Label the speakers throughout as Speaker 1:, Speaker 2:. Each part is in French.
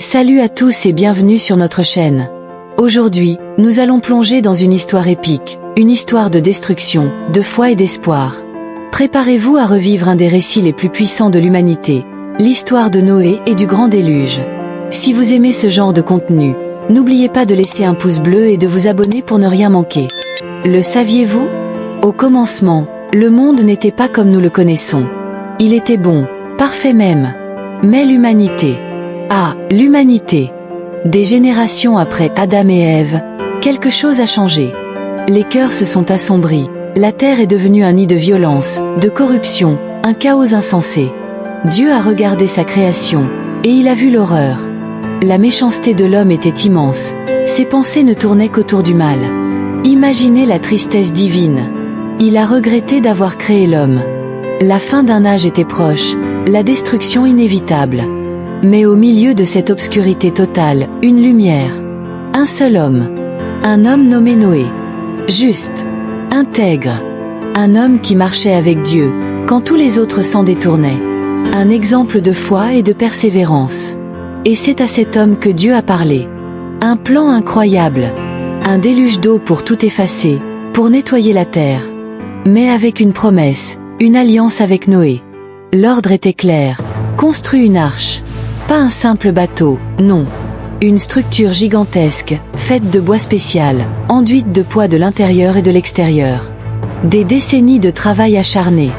Speaker 1: Salut à tous et bienvenue sur notre chaîne. Aujourd'hui, nous allons plonger dans une histoire épique, une histoire de destruction, de foi et d'espoir. Préparez-vous à revivre un des récits les plus puissants de l'humanité, l'histoire de Noé et du grand déluge. Si vous aimez ce genre de contenu, n'oubliez pas de laisser un pouce bleu et de vous abonner pour ne rien manquer. Le saviez-vous? Au commencement, le monde n'était pas comme nous le connaissons. Il était bon, parfait même. Mais l'humanité... l'humanité. Des générations après Adam et Ève, quelque chose a changé. Les cœurs se sont assombris, la terre est devenue un nid de violence, de corruption, un chaos insensé. Dieu a regardé sa création, et il a vu l'horreur. La méchanceté de l'homme était immense, ses pensées ne tournaient qu'autour du mal. Imaginez la tristesse divine. Il a regretté d'avoir créé l'homme. La fin d'un âge était proche, la destruction inévitable. Mais au milieu de cette obscurité totale, une lumière. Un seul homme. Un homme nommé Noé. Juste. Intègre. Un homme qui marchait avec Dieu, quand tous les autres s'en détournaient. Un exemple de foi et de persévérance. Et c'est à cet homme que Dieu a parlé. Un plan incroyable. Un déluge d'eau pour tout effacer, pour nettoyer la terre. Mais avec une promesse, une alliance avec Noé. L'ordre était clair. Construis une arche. Pas un simple bateau, non. Une structure gigantesque, faite de bois spécial, enduite de poids de l'intérieur et de l'extérieur. Des décennies de travail acharné.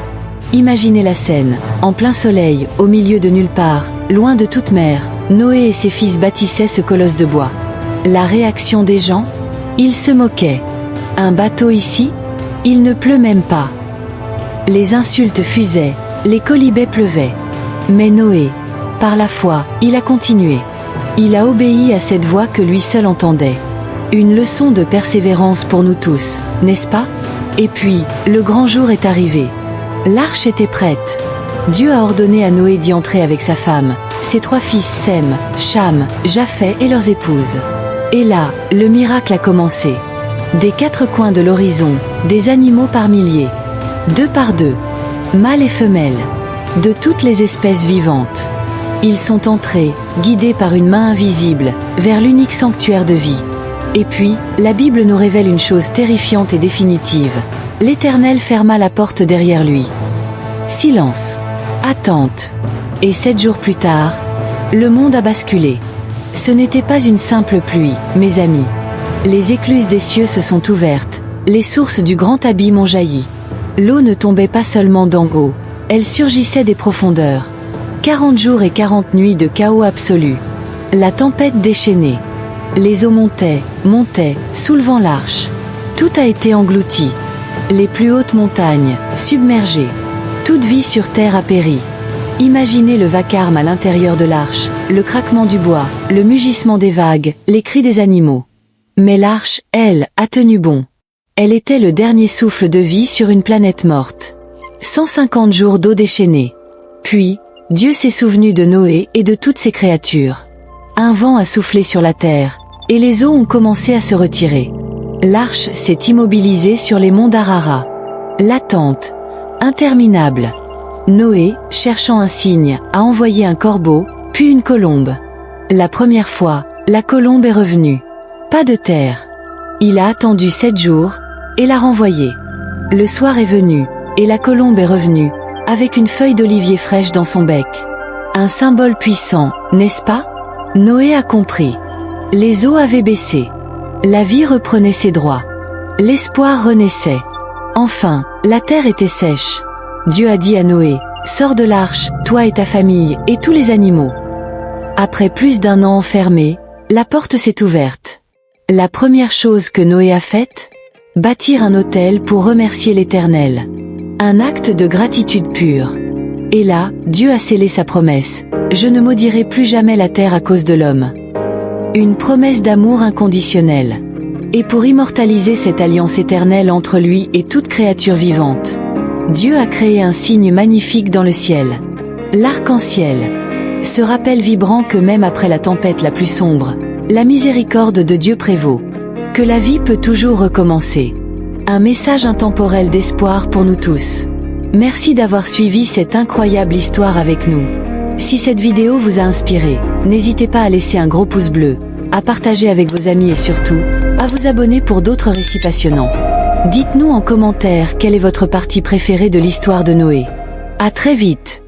Speaker 1: Imaginez la scène, en plein soleil, au milieu de nulle part, loin de toute mer, Noé et ses fils bâtissaient ce colosse de bois. La réaction des gens? Ils se moquaient. Un bateau ici? Il ne pleut même pas. Les insultes fusaient, les colibets pleuvaient. Mais Noé, par la foi, il a continué. Il a obéi à cette voix que lui seul entendait. Une leçon de persévérance pour nous tous, n'est-ce pas? Et puis, le grand jour est arrivé. L'arche était prête. Dieu a ordonné à Noé d'y entrer avec sa femme, ses 3 fils Sem, Cham, Japheth et leurs épouses. Et là, le miracle a commencé. Des 4 coins de l'horizon, des animaux par milliers. 2 par 2. Mâles et femelles. De toutes les espèces vivantes. Ils sont entrés, guidés par une main invisible, vers l'unique sanctuaire de vie. Et puis, la Bible nous révèle une chose terrifiante et définitive. L'Éternel ferma la porte derrière lui. Silence. Attente. Et 7 jours plus tard, le monde a basculé. Ce n'était pas une simple pluie, mes amis. Les écluses des cieux se sont ouvertes, les sources du grand abîme ont jailli. L'eau ne tombait pas seulement d'en haut, elle surgissait des profondeurs. 40 jours et 40 nuits de chaos absolu. La tempête déchaînée. Les eaux montaient, soulevant l'arche. Tout a été englouti. Les plus hautes montagnes, submergées. Toute vie sur terre a péri. Imaginez le vacarme à l'intérieur de l'arche, le craquement du bois, le mugissement des vagues, les cris des animaux. Mais l'arche, elle, a tenu bon. Elle était le dernier souffle de vie sur une planète morte. 150 jours d'eau déchaînée. Puis, Dieu s'est souvenu de Noé et de toutes ses créatures. Un vent a soufflé sur la terre, et les eaux ont commencé à se retirer. L'arche s'est immobilisée sur les monts d'Ararat. L'attente, interminable. Noé, cherchant un signe, a envoyé un corbeau, puis une colombe. La première fois, la colombe est revenue. Pas de terre. Il a attendu 7 jours, et l'a renvoyée. Le soir est venu, et la colombe est revenue, avec une feuille d'olivier fraîche dans son bec. Un symbole puissant, n'est-ce pas? Noé a compris. Les eaux avaient baissé. La vie reprenait ses droits. L'espoir renaissait. Enfin, la terre était sèche. Dieu a dit à Noé, « Sors de l'arche, toi et ta famille, et tous les animaux. » Après plus d'1 an enfermé, la porte s'est ouverte. La première chose que Noé a faite? Bâtir un autel pour remercier l'Éternel. Un acte de gratitude pure. Et là, Dieu a scellé sa promesse. Je ne maudirai plus jamais la terre à cause de l'homme. Une promesse d'amour inconditionnel. Et pour immortaliser cette alliance éternelle entre lui et toute créature vivante, Dieu a créé un signe magnifique dans le ciel. L'arc-en-ciel. Ce rappel vibrant que même après la tempête la plus sombre, la miséricorde de Dieu prévaut. Que la vie peut toujours recommencer. Un message intemporel d'espoir pour nous tous. Merci d'avoir suivi cette incroyable histoire avec nous. Si cette vidéo vous a inspiré, n'hésitez pas à laisser un gros pouce bleu, à partager avec vos amis et surtout, à vous abonner pour d'autres récits passionnants. Dites-nous en commentaire quelle est votre partie préférée de l'histoire de Noé. À très vite!